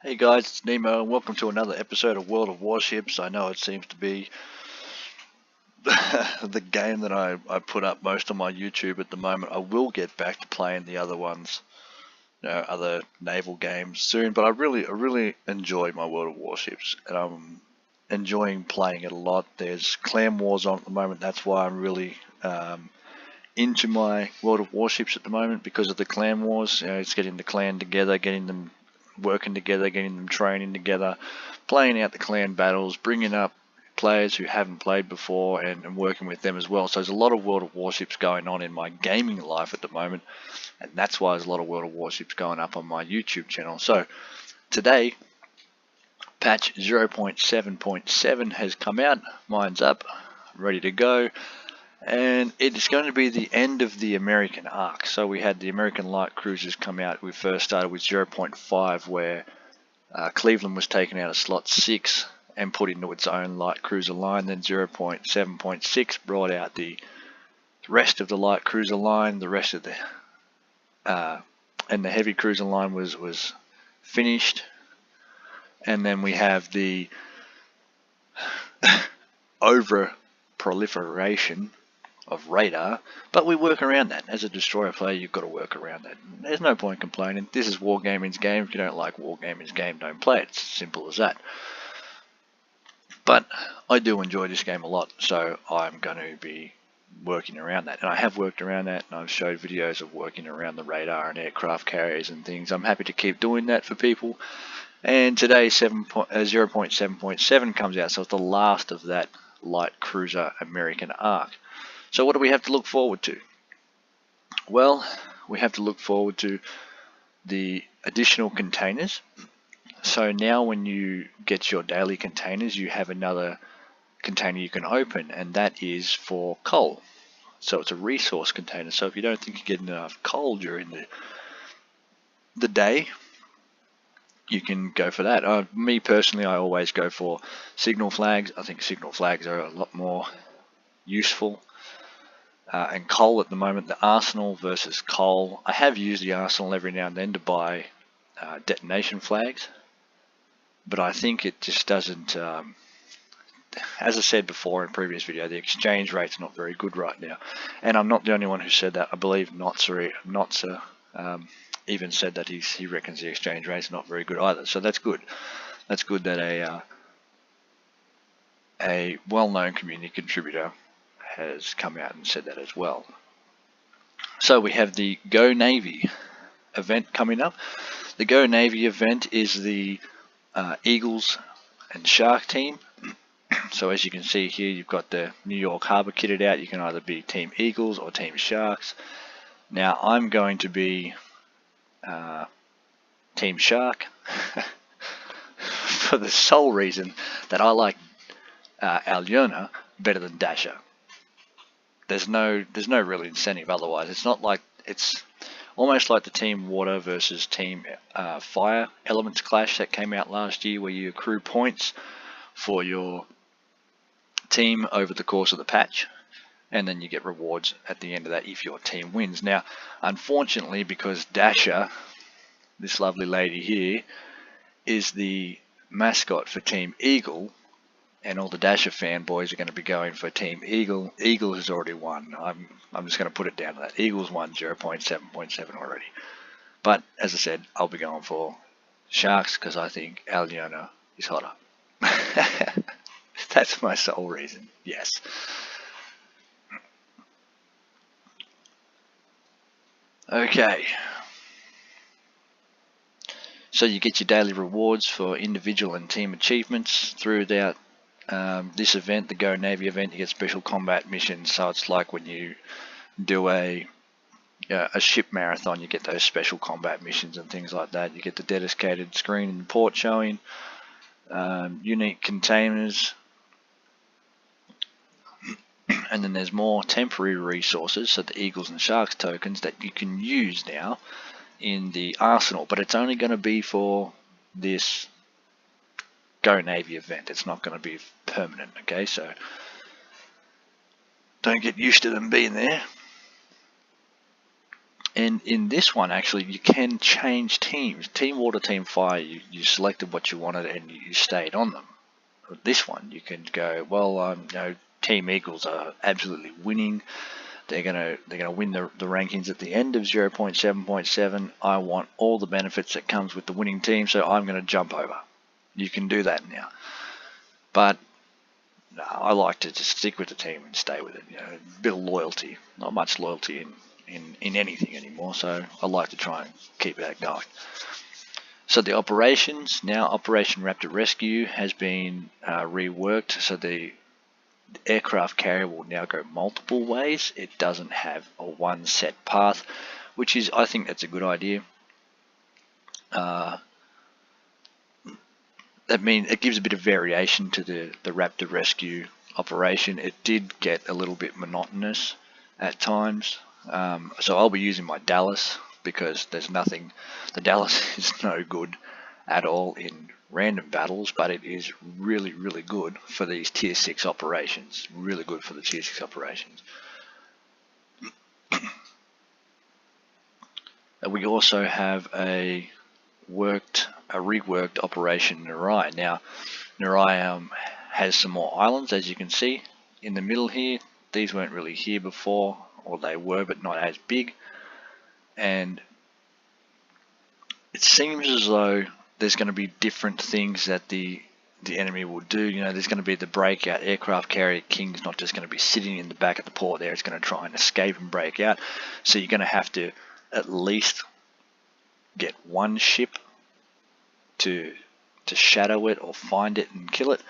Hey guys, it's Nemo and welcome to another episode of World of Warships. I know it seems to be the game that I put up most on my YouTube at the moment. I will get back to playing the other ones, other naval games soon, but I really enjoy my World of Warships and I'm enjoying playing it a lot. There's clan wars on at the moment, that's why I'm really into my World of Warships at the moment, because of the clan wars. It's getting the clan together, getting them working together, getting them training together, playing out the clan battles, bringing up players who haven't played before and working with them as well. So there's a lot of World of Warships going on in my gaming life at the moment, and that's why there's a lot of World of Warships going up on my YouTube channel. So today, patch 0.7.7 has come out, mine's up, ready to go. And it is going to be the end of the American arc. So we had the American light cruisers come out. We first started with 0.5, where Cleveland was taken out of slot 6 and put into its own light cruiser line. Then 0.7.6 brought out the rest of the light cruiser line. The rest of the and the heavy cruiser line was finished. And then we have the over proliferation of radar, but we work around that. As a destroyer player, you've got to work around that. There's no point complaining. This is Wargaming's game. If you don't like Wargaming's game, don't play it. It's as simple as that. But I do enjoy this game a lot, so I'm going to be working around that. And I have worked around that, and I've showed videos of working around the radar and aircraft carriers and things. I'm happy to keep doing that for people. And today 0.7.7 comes out, so it's the last of that light cruiser American arc. So what do we have to look forward to? Well, we have to look forward to the additional containers. So now when you get your daily containers, you have another container you can open, and that is for coal. So it's a resource container. So if you don't think you're getting enough coal during the day, you can go for that. Me personally, I always go for signal flags. I think signal flags are a lot more useful. And coal at the moment, the arsenal versus coal. I have used the arsenal every now and then to buy detonation flags, but I think it just doesn't, as I said before in a previous video, the exchange rate's not very good right now. And I'm not the only one who said that. I believe Notzer even said that he reckons the exchange rate's not very good either. So that's good. That's good that a well-known community contributor has come out and said that as well. So we have the Go Navy event coming up. The Go Navy event is the Eagles and Shark team. So as you can see here, you've got the New York Harbor kitted out. You can either be Team Eagles or Team Sharks. Now I'm going to be Team Shark for the sole reason that I like Alyona better than Dasher. There's no real incentive otherwise. It's not like, it's almost like the Team Water versus Team Fire Elements Clash that came out last year, where you accrue points for your team over the course of the patch, and then you get rewards at the end of that if your team wins. Now, unfortunately, because Dasher, this lovely lady here, is the mascot for Team Eagle, and all the Dasher fanboys are going to be going for Team Eagle. Eagle has already won. I'm just going to put it down to that. Eagles won 0.7.7 already. But as I said, I'll be going for Sharks because I think Alyona is hotter. That's my sole reason. Yes. Okay. So you get your daily rewards for individual and team achievements throughout this event, the Go Navy event. You get special combat missions, so it's like when you do a ship marathon, you get those special combat missions and things like that. You get the dedicated screen and port showing, unique containers, and then there's more temporary resources, so the Eagles and Sharks tokens that you can use now in the arsenal, but it's only going to be for this Go Navy event. It's not going to be permanent, okay? So don't get used to them being there. And in this one, actually, you can change teams. Team Water, Team Fire, you selected what you wanted and you stayed on them. With this one, you can go, well, Team Eagles are absolutely winning. They're gonna win the rankings at the end of 0.7.7. I want all the benefits that comes with the winning team, so I'm gonna jump over. You can do that now. But no, I like to just stick with the team and stay with it. A bit of loyalty. Not much loyalty in anything anymore, so I like to try and keep that going. So the operations, now Operation Raptor Rescue has been reworked, so the aircraft carrier will now go multiple ways. It doesn't have a one set path, which is, I think that's a good idea. That means it gives a bit of variation to the Raptor Rescue operation. It did get a little bit monotonous at times. So I'll be using my Dallas because there's nothing, the Dallas is no good at all in random battles, but it is really, really good for these tier 6 operations. Really good for the tier 6 operations. We also have a reworked Operation Narai. Now, Narai has some more islands, as you can see in the middle here. These weren't really here before, or they were, but not as big. And it seems as though there's going to be different things that the enemy will do. There's going to be the breakout aircraft carrier King's not just going to be sitting in the back of the port there. It's going to try and escape and break out. So you're going to have to at least get one ship to shadow it or find it and kill it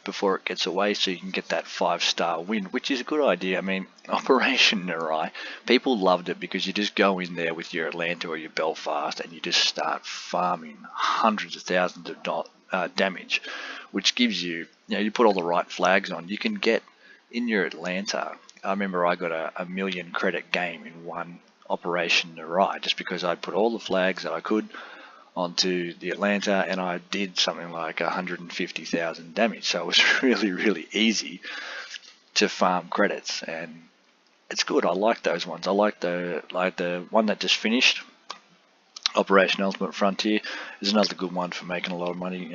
before it gets away, so you can get that 5-star win, which is a good idea. I mean, Operation Narai, people loved it because you just go in there with your Atlanta or your Belfast and you just start farming hundreds of thousands of damage, which gives you, you put all the right flags on, you can get in your Atlanta. I remember I got a 1 million credit game in one Operation Narai just because I'd put all the flags that I could onto the Atlanta, and I did something like 150,000 damage. So it was really, really easy to farm credits, and it's good. I like those ones. I like the one that just finished, Operation Ultimate Frontier, is another good one for making a lot of money.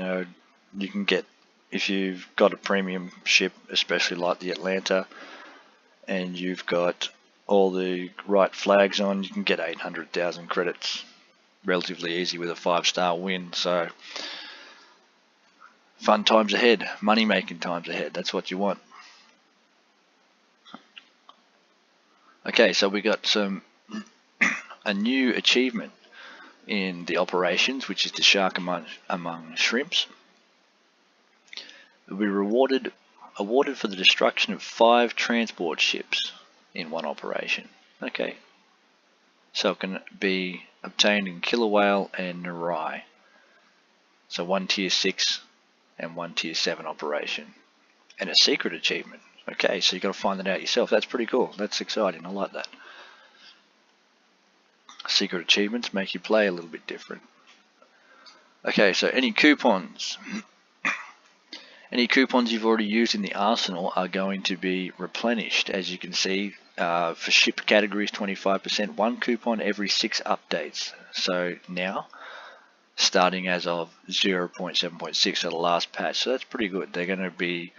You can get, if you've got a premium ship, especially like the Atlanta, and you've got all the right flags on, you can get 800,000 credits relatively easy with a 5-star win. So fun times ahead, money making times ahead, that's what you want. Okay, so we got a new achievement in the operations, which is the shark among shrimps. You'll be awarded for the destruction of 5 transport ships in one operation. Okay, so it can be obtained in Killer Whale and Narai. So 1 tier 6 and 1 tier 7 operation. And a secret achievement. Okay, so you've got to find that out yourself. That's pretty cool. That's exciting. I like that. Secret achievements make you play a little bit different. Okay, so any coupons. Any coupons you've already used in the arsenal are going to be replenished. As you can see, for ship categories, 25%, 1 coupon every 6 updates. So now, starting as of 0.7.6, so the last patch. So that's pretty good. They're going to be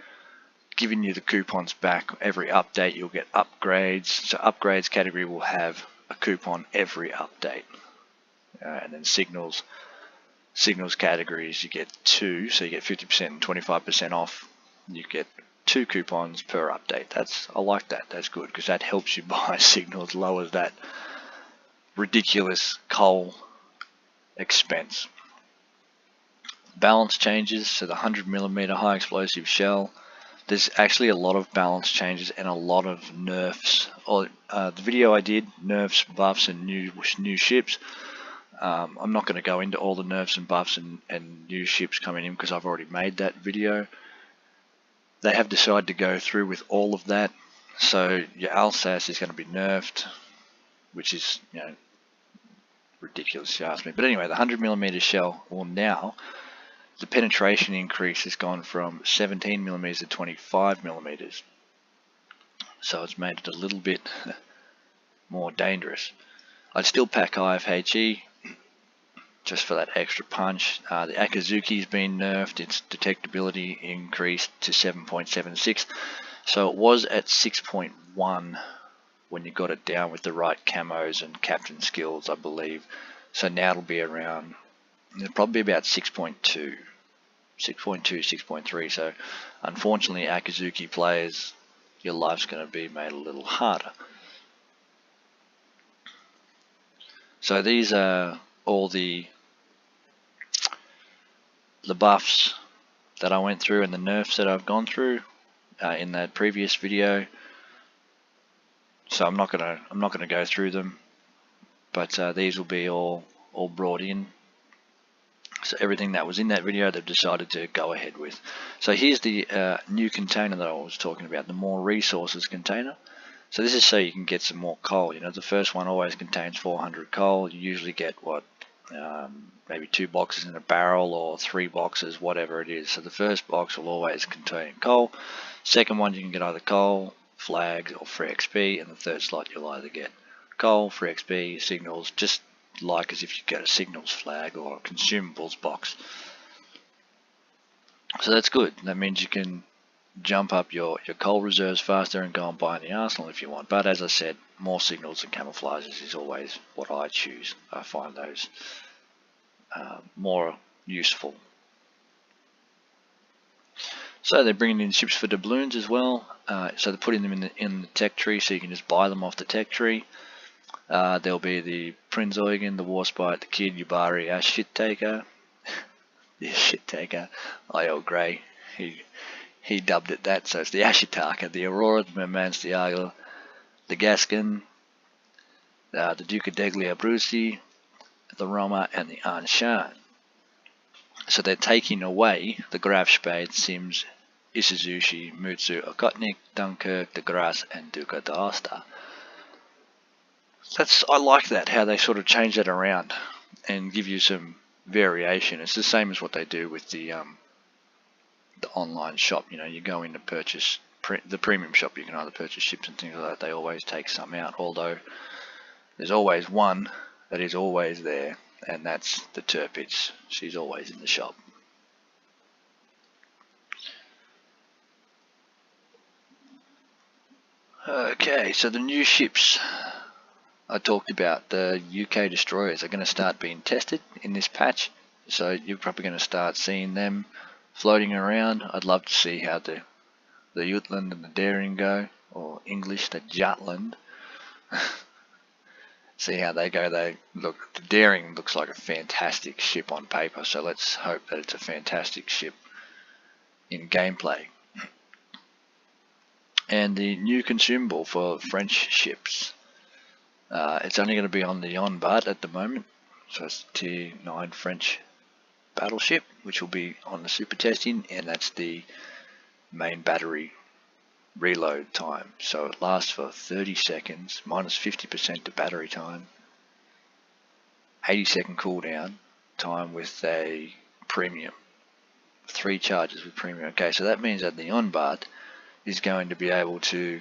giving you the coupons back every update. You'll get upgrades. So upgrades category will have a coupon every update. And then signals categories, you get 2, so you get 50% and 25% off. You get 2 coupons per update. I like that. That's good because that helps you buy signals, lowers that ridiculous coal expense. Balance changes, so the 100mm high explosive shell. There's actually a lot of balance changes and a lot of nerfs. The video I did, nerfs, buffs, and new ships. I'm not going to go into all the nerfs and buffs and new ships coming in because I've already made that video. They have decided to go through with all of that. So your Alsace is going to be nerfed, which is ridiculous if you ask me. But anyway, the 100mm shell will now, the penetration increase has gone from 17mm to 25mm. So it's made it a little bit more dangerous. I'd still pack IFHE just for that extra punch. The Akazuki's been nerfed, its detectability increased to 7.76, so it was at 6.1 when you got it down with the right camos and captain skills, I believe. So now it'll be around, it'll probably be about 6.2, 6.3. So unfortunately, Akazuki players, your life's going to be made a little harder. So these are all the buffs that I went through and the nerfs that I've gone through in that previous video. So I'm not gonna go through them, but these will be all brought in. So everything that was in that video, they've decided to go ahead with. So here's the new container that I was talking about, the more resources container. So this is so you can get some more coal. You know, the first one always contains 400 coal. You usually get what, maybe 2 boxes in a barrel or 3 boxes, whatever it is. So the first box will always contain coal. Second one you can get either coal, flags, or free XP, and the third slot you'll either get coal, free XP, signals, just like as if you get a signals flag or a consumables box. So that's good. That means you can jump up your coal reserves faster and go and buy in the arsenal if you want. But as I said, more signals and camouflages is always what I choose. I find those more useful. So they're bringing in ships for doubloons as well. So they're putting them in the tech tree, so you can just buy them off the tech tree. There'll be the Prinz Eugen, the Warspite, the Kid, Yubari, our shit taker. The shit taker, I.O. Grey. He dubbed it that, so it's the Ashitaka, the Aurora, the Murmansk, the Gascon, the Duke of Deglia Brucey, the Roma, and the Anshan. So they're taking away the Graf Spade, Sims, Isuzushi, Mutsu, Okotnik, Dunkirk, de Grasse, and Duca d'Aosta. I like that, how they sort of change that around and give you some variation. It's the same as what they do with the online shop. You know, you go in to purchase the premium shop, you can either purchase ships and things like that. They always take some out, although there's always one that is always there, and that's the Tirpitz. She's always in the shop. Okay, so the new ships I talked about, the UK destroyers, are going to start being tested in this patch. So you're probably going to start seeing them floating around. I'd love to see how the Jutland and the Daring go, or English, the Jutland. See how they go. The Daring looks like a fantastic ship on paper, so let's hope that it's a fantastic ship in gameplay. And the new consumable for French ships, it's only going to be on the Onbard at the moment, so it's tier 9 French battleship, which will be on the super testing, and that's the main battery reload time. So it lasts for 30 seconds, minus 50% to battery time, 80-second cooldown time with a premium, 3 charges with premium. Okay, so that means that the Onbard is going to be able to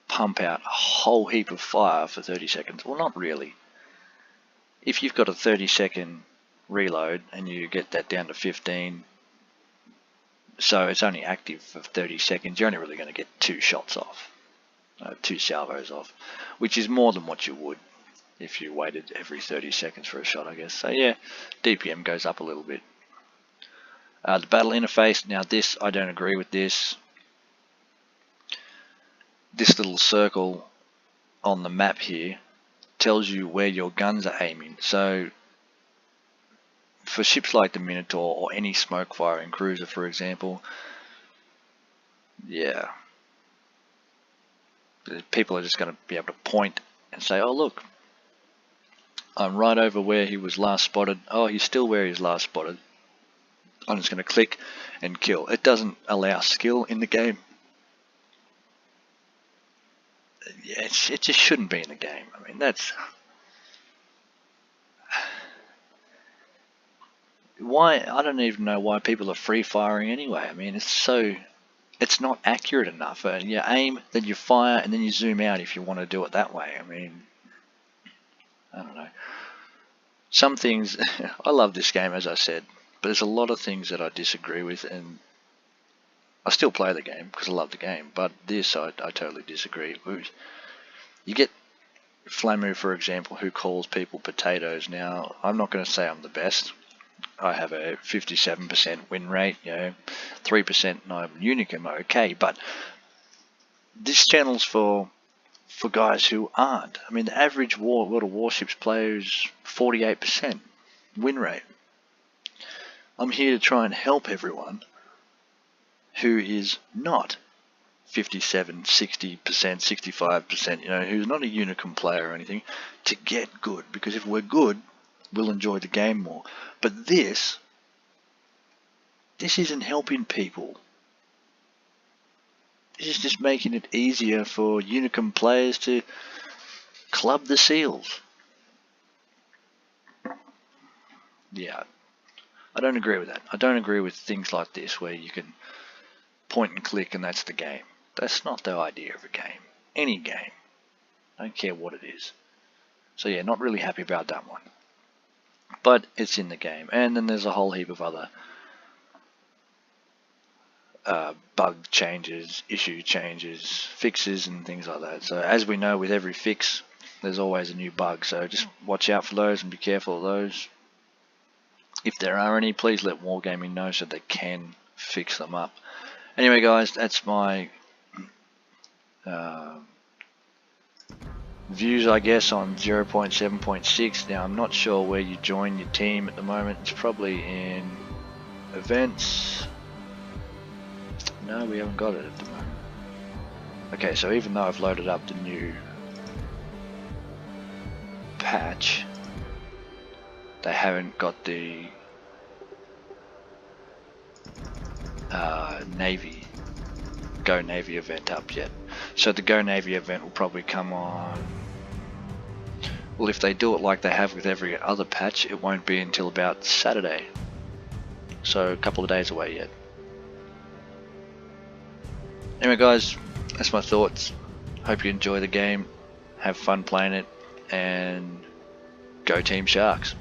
pump out a whole heap of fire for 30 seconds. Well, not really. If you've got a 30-second reload and you get that down to 15, so it's only active for 30 seconds, you're only really going to get 2 shots off, 2 salvos off, which is more than what you would if you waited every 30 seconds for a shot, I guess. So yeah, DPM goes up a little bit. The battle interface, now this, I don't agree with this. This little circle on the map here tells you where your guns are aiming. So for ships like the Minotaur or any smoke firing cruiser, for example, yeah, people are just going to be able to point and say, oh look, I'm right over where he was last spotted. Oh, he's still where he was last spotted. I'm just going to click and kill. It doesn't allow skill in the game. Yeah, it just shouldn't be in the game. I mean, that's why, I don't even know why people are free firing anyway. I mean, it's not accurate enough. You aim, then you fire, and then you zoom out if you want to do it that way. I mean, I don't know. Some things, I love this game, as I said, but there's a lot of things that I disagree with, and I still play the game because I love the game, but this I totally disagree. You get Flamu, for example, who calls people potatoes. Now, I'm not going to say I'm the best. I have a 57% win rate, 3% and I'm unique, I'm okay, but this channel's for guys who aren't. I mean, the average World of Warships player is 48% win rate. I'm here to try and help everyone who is not 57, 60%, 65%, who's not a Unicum player or anything, to get good. Because if we're good, we'll enjoy the game more. But this isn't helping people. This is just making it easier for Unicum players to club the seals. Yeah, I don't agree with that. I don't agree with things like this where you can point and click and that's the game. That's not the idea of a game. Any game. I don't care what it is. So yeah, not really happy about that one. But it's in the game. And then there's a whole heap of other bug changes, issue changes, fixes and things like that. So as we know, with every fix, there's always a new bug. So just watch out for those and be careful of those. If there are any, please let Wargaming know so they can fix them up. Anyway, guys, that's my views, I guess, on 0.7.6. Now, I'm not sure where you join your team at the moment. It's probably in events. No, we haven't got it at the moment. Okay, so even though I've loaded up the new patch, they haven't got the Navy Go Navy event up yet. So the Go Navy event will probably come on, well, if they do it like they have with every other patch, it won't be until about Saturday. So a couple of days away yet. Anyway, guys, that's my thoughts. Hope you enjoy the game, have fun playing it, and go Team Sharks.